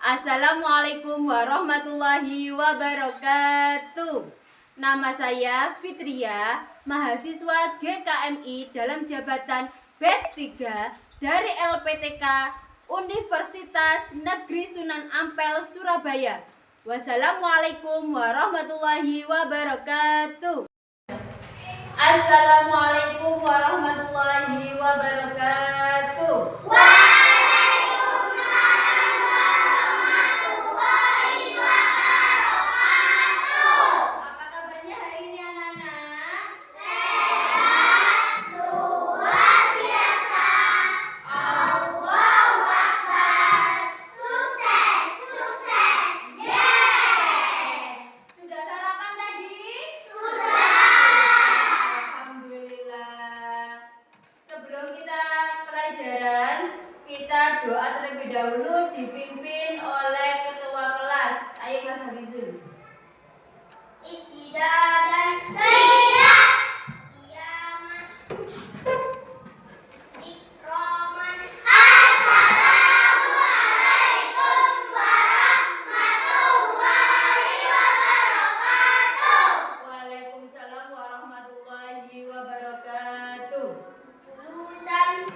Assalamualaikum warahmatullahi wabarakatuh. Nama saya Fitria, mahasiswa GKMI dalam jabatan BET 3 dari LPTK Universitas Negeri Sunan Ampel, Surabaya. Wassalamualaikum warahmatullahi wabarakatuh. Assalamualaikum warahmatullahi wabarakatuh. Kita doa terlebih dahulu dipimpin oleh ketua kelas. Ayo Mas Habizul. Istidadan sayyidah qiyamah ikraman. Assalamualaikum warahmatullahi wabarakatuh. Waalaikumsalam warahmatullahi wabarakatuh. Lulusan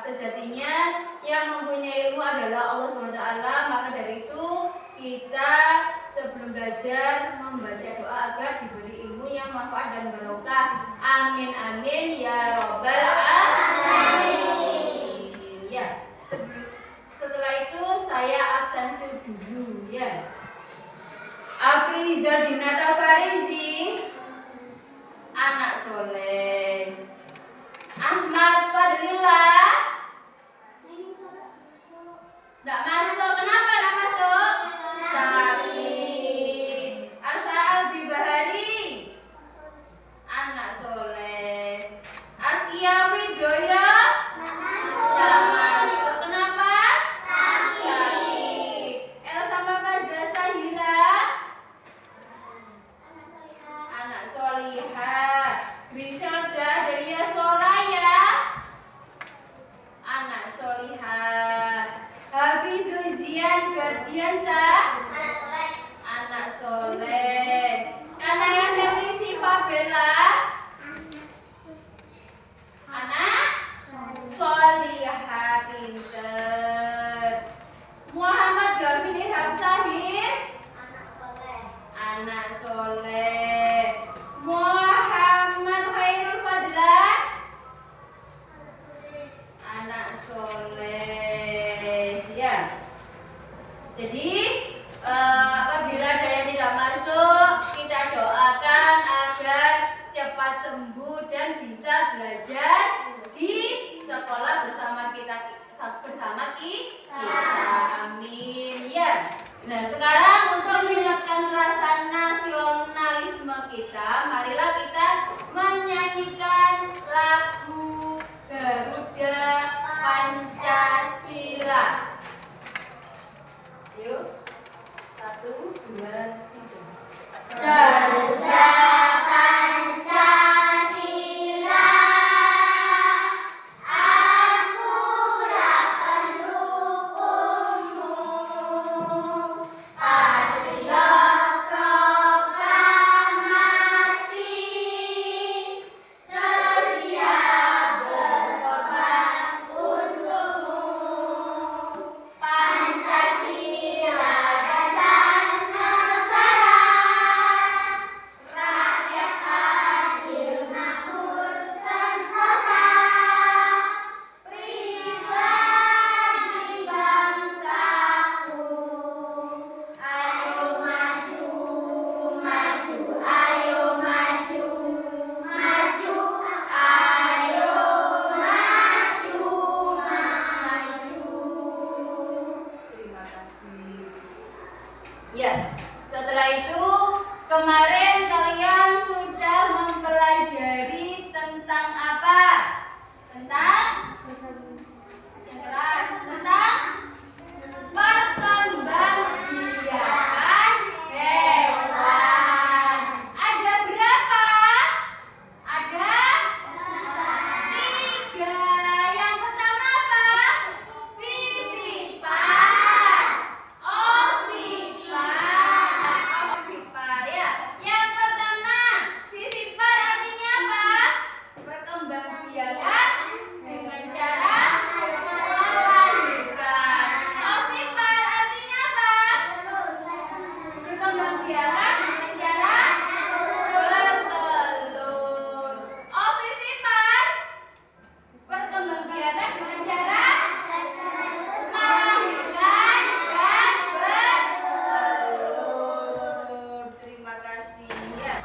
sejatinya yang mempunyai ilmu adalah Allah SWT. Maka dari itu kita sebelum belajar membaca doa agar diberi ilmu yang manfaat dan barokah. Amin amin ya robbal alamin. Ya, setelah itu saya absensi dulu ya. Afriza Dinata Farizi, anak soleh. Ahmad Fadlillah, Nggak masuk. Kenapa nggak masuk? Sakit. Arsal Bibahari. Anak soleh. Askia Widoyo. Nggak masuk. Kenapa? Sakit. Elsa Mafaza Sahira. Anak solihah. Griselda Delia Soraya. Anak solihah. Hafizul Zian Gardiansa. Anak soleh. Kanaya Servisi Fabela. Anak solihah pinter. Muhammad Gavin Irham Sahir. Anak soleh. Muhammad Khairul Fadlan. Anak soleh. Ya. Jadi apabila ada yang tidak masuk, kita doakan agar cepat sembuh dan bisa belajar di sekolah bersama kita. Amin ya. Nah, sekarang untuk meningkatkan rasa nasionalisme kita, marilah kita menyanyikan lagu Garuda Pancasila. Yuk, 1, 2, 3. Garuda Pancasila, akulah pendukungmu, patriot proklamasi, sedia berkorban untukmu. Pancasila dasar negara, rakyat adil makmur sentosa, pribadi bangsaku. Ayo maju, maju, ayo maju, maju, ayo maju, maju. Terima kasih. Ya, setelah itu kemarin kalian sudah mempelajari tentang apa? Tentang yang keras, tentang perkembangbiakan hewan. Ada berapa? Ada 3. Yang pertama apa? Vivipar. Ovipar ya. Yang pertama, vivipar artinya apa? Perkembangbiakan dengan cara melahirkan. Ovipar artinya apa? Berkembangbiakan dengan cara bertelur. Ovipar perkembangbiakan dengan cara melahirkan dan bertelur. Terima kasih ya.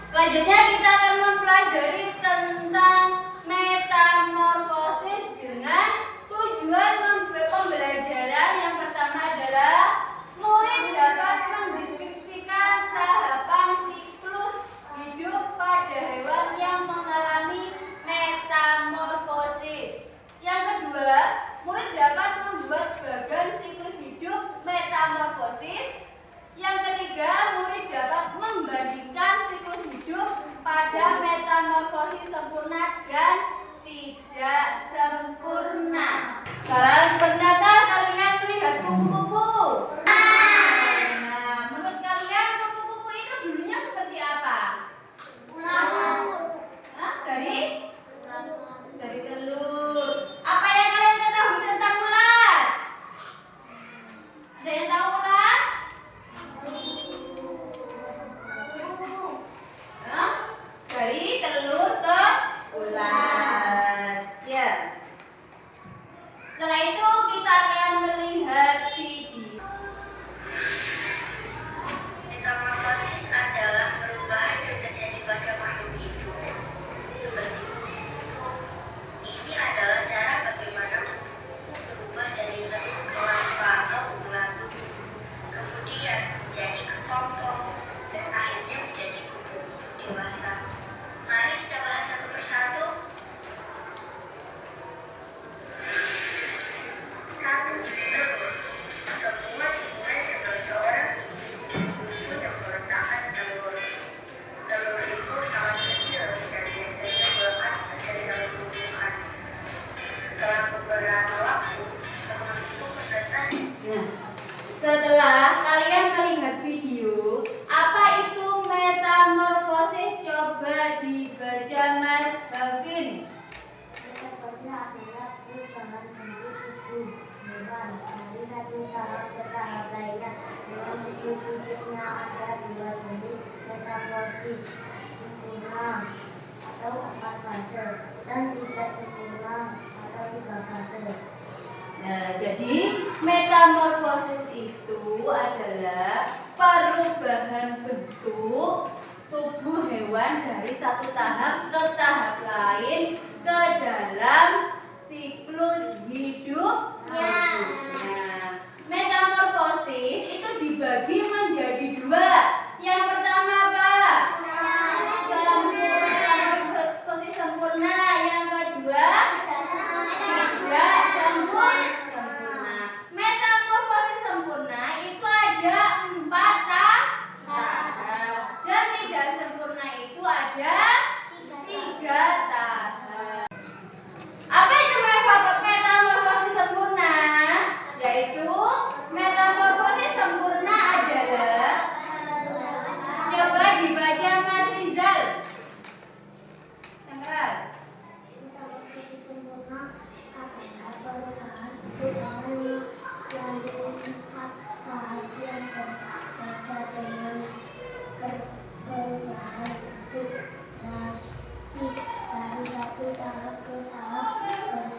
Selanjutnya kita akan mempelajari tentang metamorfosis dengan tujuan pembelajaran. Yang pertama adalah murid dapat mendeskripsikan tahapan siklus hidup pada hewan yang mengalami metamorfosis. Yang kedua, murid dapat membuat bagan siklus hidup metamorfosis. Yang ketiga, murid dapat membandingkan siklus hidup pada metamorfosis sempurna dan tidak sempurna. Sekarang pernahkah kalian melihat kupu-kupu? Nah, menurut kalian kupu-kupu itu dulunya seperti apa? Hah? Dari telur. Apa yang kalian ketahui tentang ulat? Ada yang tahu ulat? Hah? Dari telur ke ulat. Ya. Setelah itu kita akan melihat video. Metamorfosis adalah perubahan yang terjadi pada makhluk hidup seperti kupu-kupu. Ini adalah cara bagaimana kupu-kupu berubah dari telur ke larva. Nah, setelah kalian melihat video, apa itu metamorfosis? Coba dibaca Mas Davin. Metamorfosis adalah perubahan bentuk tubuh hewan dari satu tahap ke tahap lainnya. Dengan siklus hidupnya ada dua jenis metamorfosis, sempurna atau 4 fase dan tidak sempurna atau 3 fase. Nah, jadi metamorfosis itu adalah perubahan bentuk tubuh hewan dari satu tahap ke tahap lain ke dalam siklus hidupnya. Nah, metamorfosis itu dibagi menjadi 2. Yang pertama apa? Metamorfosis sempurna. Yang kedua tidak sempurna. Metamorfosis sempurna itu ada 4 tahap dan tidak sempurna itu ada 3 tahap. Apa itu metamorfosis sempurna? Yaitu metamorfosis sempurna adalah, coba dibaca Mas Rizal yang keras. Metamorfosis sempurna adalah perubahan bentuk hewan melalui 4 tahap yang berbeda dengan perubahan bentuk drastis dari satu tahap ke tahap berikutnya.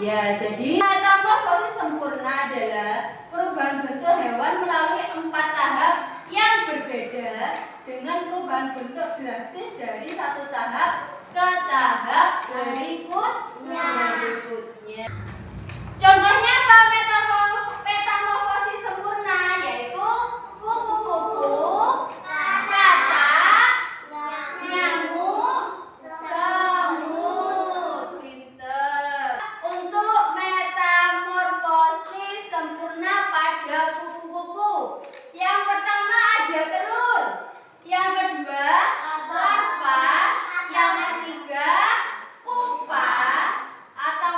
Ya, jadi metamorfosis sempurna adalah perubahan bentuk hewan melalui 4 tahap yang berbeda dengan perubahan bentuk drastis dari satu tahap ke tahap berikutnya. Contohnya apa metamorfosis sempurna? Yaitu kupu-kupu, katak, nyamuk, semut. Pinter. Untuk metamorfosis sempurna pada kupu-kupu, yang pertama ada telur, yang kedua larva, yang ketiga pupa atau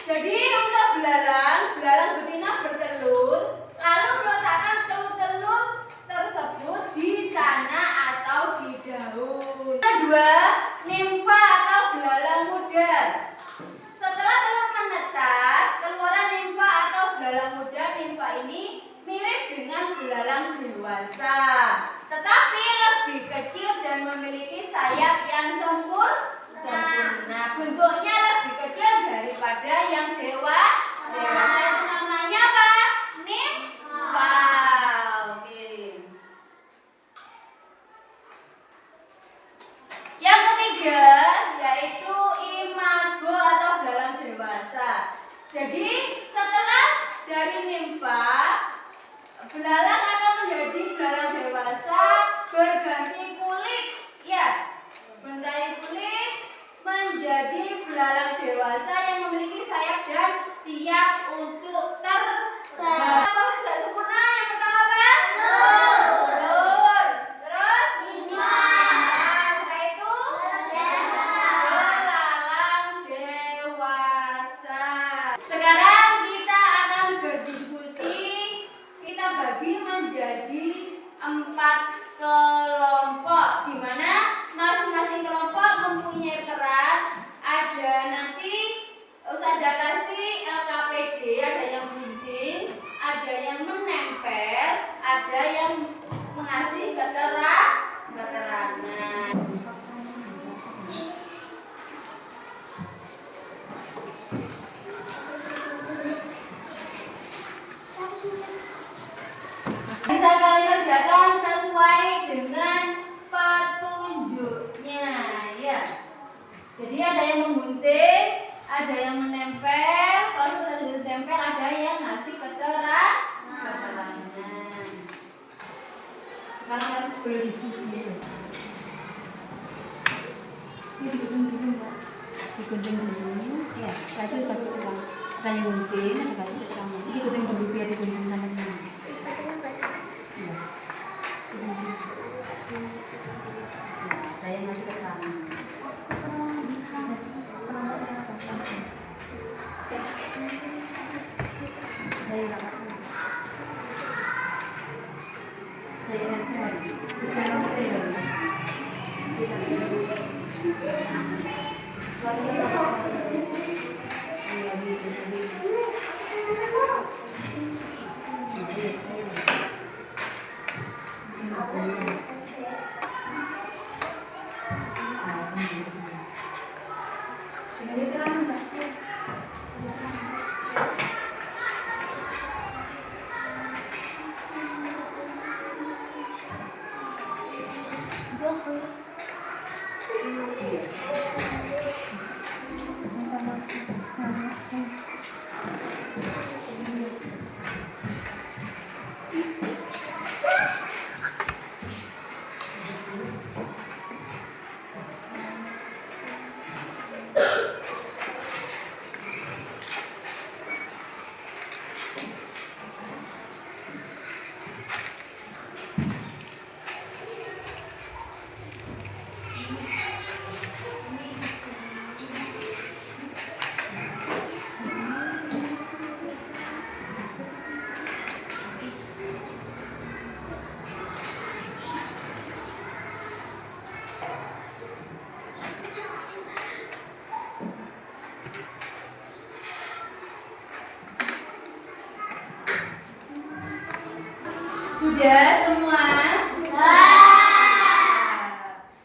Jadi untuk belalang betina bertelur, lalu meletakkan telur-telur tersebut di tanah atau di daun. Kedua, nimfa atau belalang muda. Setelah telur menetas, keluaran nimfa atau belalang muda. Nimfa ini mirip dengan belalang dewasa, tetapi lebih kecil dan memiliki sayap yang sempurna. Bentuknya lebih kecil daripada yang dewasa. Itu namanya apa? Nimfa. Oke. Yang ketiga yaitu imago atau belalang dewasa. Jadi setelah dari nimfa, belalang akan menjadi belalang dewasa berganti kulit, ya, berganti kulit menjadi belalang dewasa yang memiliki sayap dan siap untuk terbang. Kalau tidak sempurna, yang pertama apa? Telur. Terus nimfa. Setelah itu belalang dewasa. Sekarang kita akan berdiskusi. Kita bagi menjadi 4 kelompok, di mana masing-masing kelompok mempunyai peran. Ada nanti Ustazah kasih LKPD, ada yang gunting, ada yang menempel, ada yang mengasih keterangan. Bisa kalian kerjakan sesuai dengan petunjuknya, ya. Jadi ada yang menggunting, ada yang menempel, kalau sudah ditempel ada yang ngasih keterangan. Sekarang kalian boleh diskusi. Ini digunting dulu, ya. Setelah itu dikasih ulang. Ada yang gunting, ada kasih keterangan. Ini gunting dulu biar digunting sama teman. Iya. Ada yang ngasih keterangan. Sudah semua?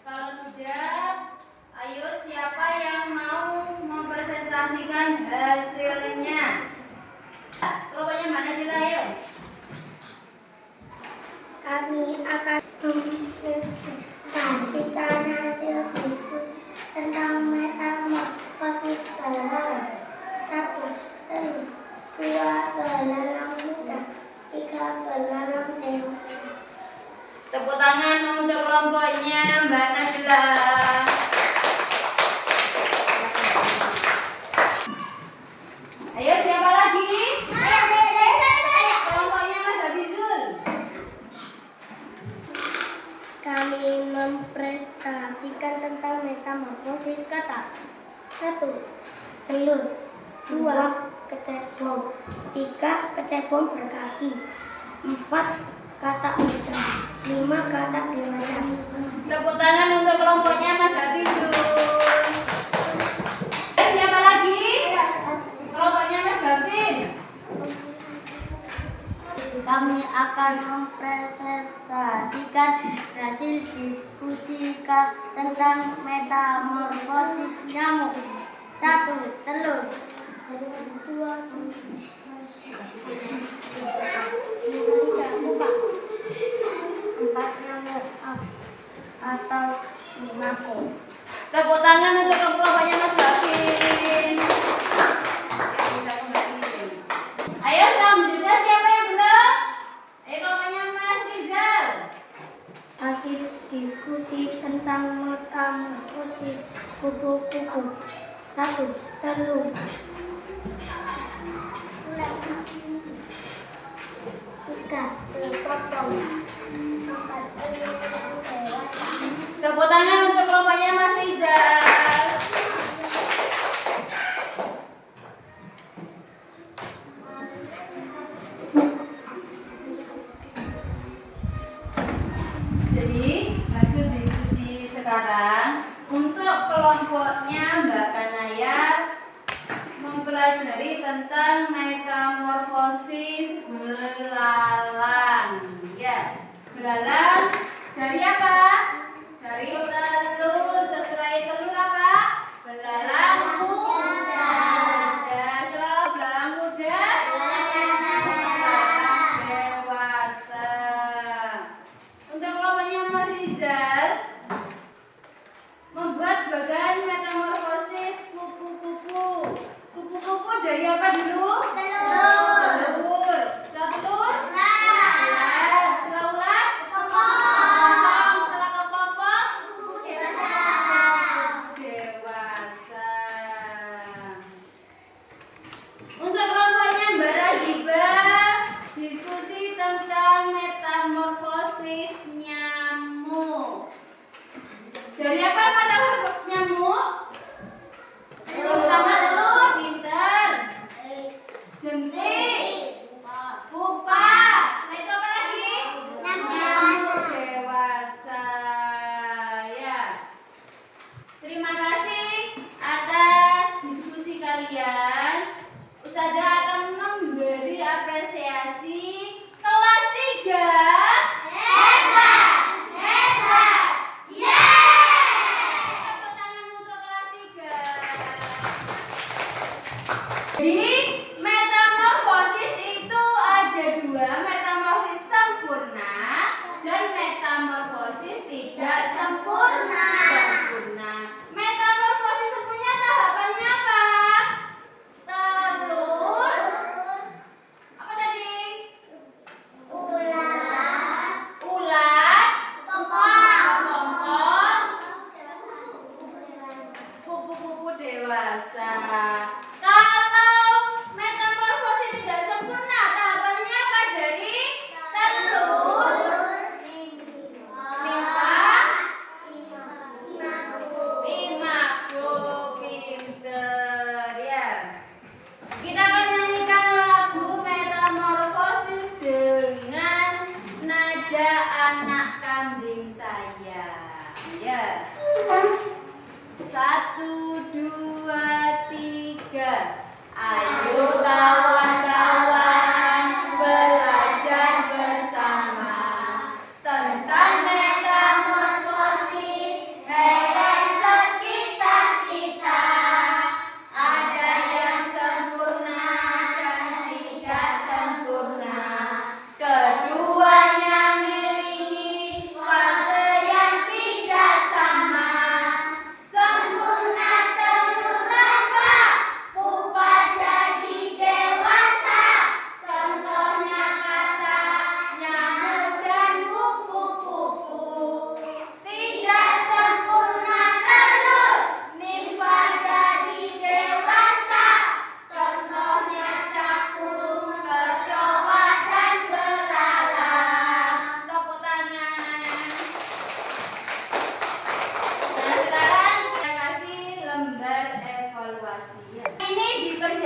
Kalau sudah, ayo siapa yang mau mempresentasikan hasilnya? Kelompoknya mana Cila, ayo? Kami akan mempresentasikan hasil diskusi tentang metamorfosis belalang. 1. Telur. 2. Belalang muda. 3. Belalang dewasa. Tepuk tangan untuk kelompoknya Mbak Najla. Ayo siapa lagi? Kelompoknya Mas Habizul. Kami mempresentasikan tentang metamorfosis kata. 1. Telur. 2. Kecebong. 3. Kecebong berkaki. 4. Katak muda. 5. Katak dewasa. Tepuk tangan untuk kelompoknya Mas Habibun. Siapa lagi? Kelompoknya Mas Habib. Kami akan mempresentasikan hasil diskusi tentang metamorfosis nyamuk. 1. Telur. 4. Nyamuk atau mako. Tepuk tangan untuk kelompoknya Mas Habib. Ayo selanjutnya siapa yang belum? Ayo kelompoknya Mas Rizal. Hasil diskusi tentang metamorfosis kupu-kupu. 1. Telur. 3. Terpotong. 4. Dewasa. Tepuk tangan untuk kelompoknya Mas Rizal. Jadi hasil diskusi sekarang untuk kelompoknya Mbak Kanaya mempelajari tentang metamorfosis belalang. Ya, belalang dari apa? Dari telur. Setelah telur apa? Belalang muda. Setelah belalang muda, belalang dewasa. Untuk kelompoknya Mas Rizal membuat bagan metamorfosis kupu-kupu. Kupu-kupu dari apa dulu? Telur. Telur? Ulat. Setelah ulat? Kepompong. Setelah kepompong? Dewasa. Untuk kelompoknya Mbak Rajiba, diskusi tentang metamorfosis nyamuk. Dari apa metamorfosis nyamuk? Pertama telur, pinter. Jentik. Pupa. Nah itu apa lagi? Nyamuk dewasa. Ya. Terima kasih atas diskusi kalian. Ustazah akan memberi apresiasi kelas 3. Hebat! Hebat! Yeay! Tepuk tangan untuk kelas 3. Jadi metamorfosis itu ada 2, metamorfosis sempurna dan metamorfosis tidak sempurna. Metamorfosis sempurna tahapannya apa? Telur. Apa tadi? Ulat. Kepompong. Kupu-kupu dewasa. Kalau metamorfosis tidak sempurna, tahapannya apa? Dari telur, imago, pinter ya. Kita akan nyanyikan lagu metamorfosis dengan nada anak kambing saya. Ya. 1, 2, 3. Ayo kawan-kawan belajar bersama tentang metamorfosis hewan sekitar kita. Ada yang sempurna dan tidak sempurna. Keduanya memiliki fase yang tidak sama. Sempurna telur rafa, pupa jadi dewasa.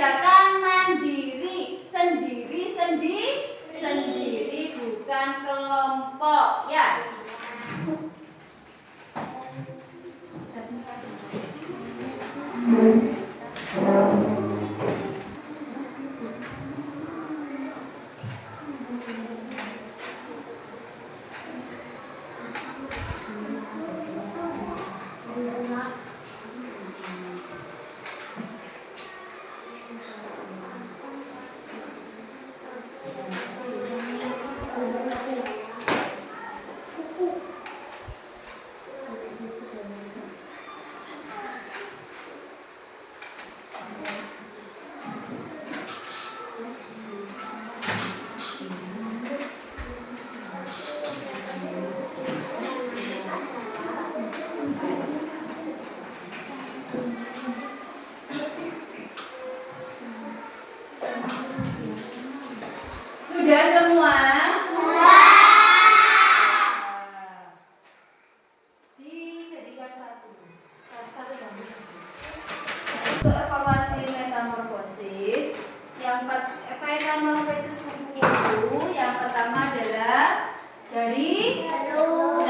mengerjakan mandiri, sendiri bukan kelompok ya. Sudah semua? Dijadikan satu. Untuk evaluasi metamorfosis, metamorfosis kupu-kupu yang pertama adalah dari telur,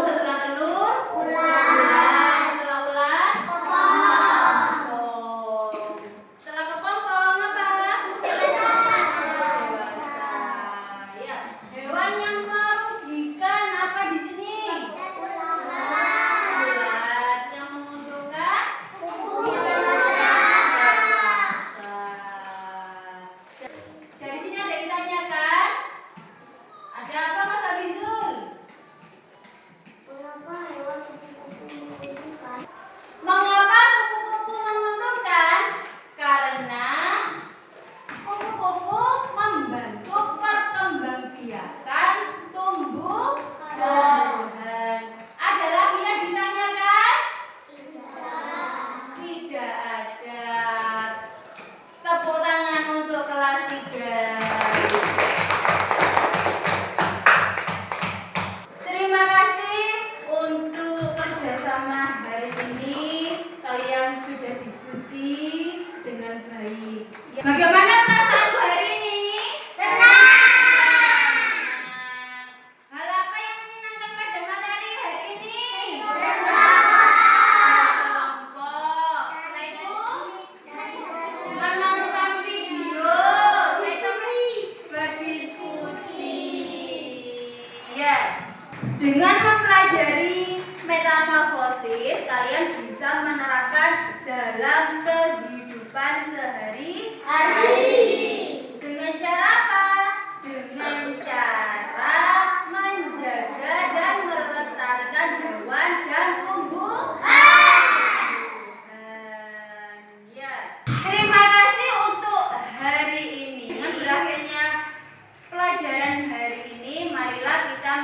setelah telur ular, setelah ular kepompong, setelah kepompong apa? Dewasa. Ya, hewan yang merugikan apa di sini? Ulat. Yang menguntungkan? Dari sini ada yang ditanyakan? Ada apa Mas Abizul? Mengapa kupu-kupu menguntungkan? Karena kupu-kupu membantu perkembangbiakan tumbuh-tumbuhan. Ada lagi yang ditanyakan? Tidak ada. Tepuk tangan untuk kelas 3. Terima kasih untuk kerjasama hari ini. Kalian sudah diskusi dengan baik. Bagaimana perasaan hari ini? Senang. Hal apa yang menyenangkan pada materi hari ini? Kelompok. Setelah itu menonton video. Setelah itu berdiskusi. Ya. Dengan mempelajari metamorfosis, kalian bisa menerapkan dalam kehidupan sehari-hari. Dengan cara apa? Dengan cara menjaga dan melestarikan hewan dan tumbuhan. Ya. Terima kasih untuk hari ini. Dengan berakhirnya pelajaran hari ini, marilah kita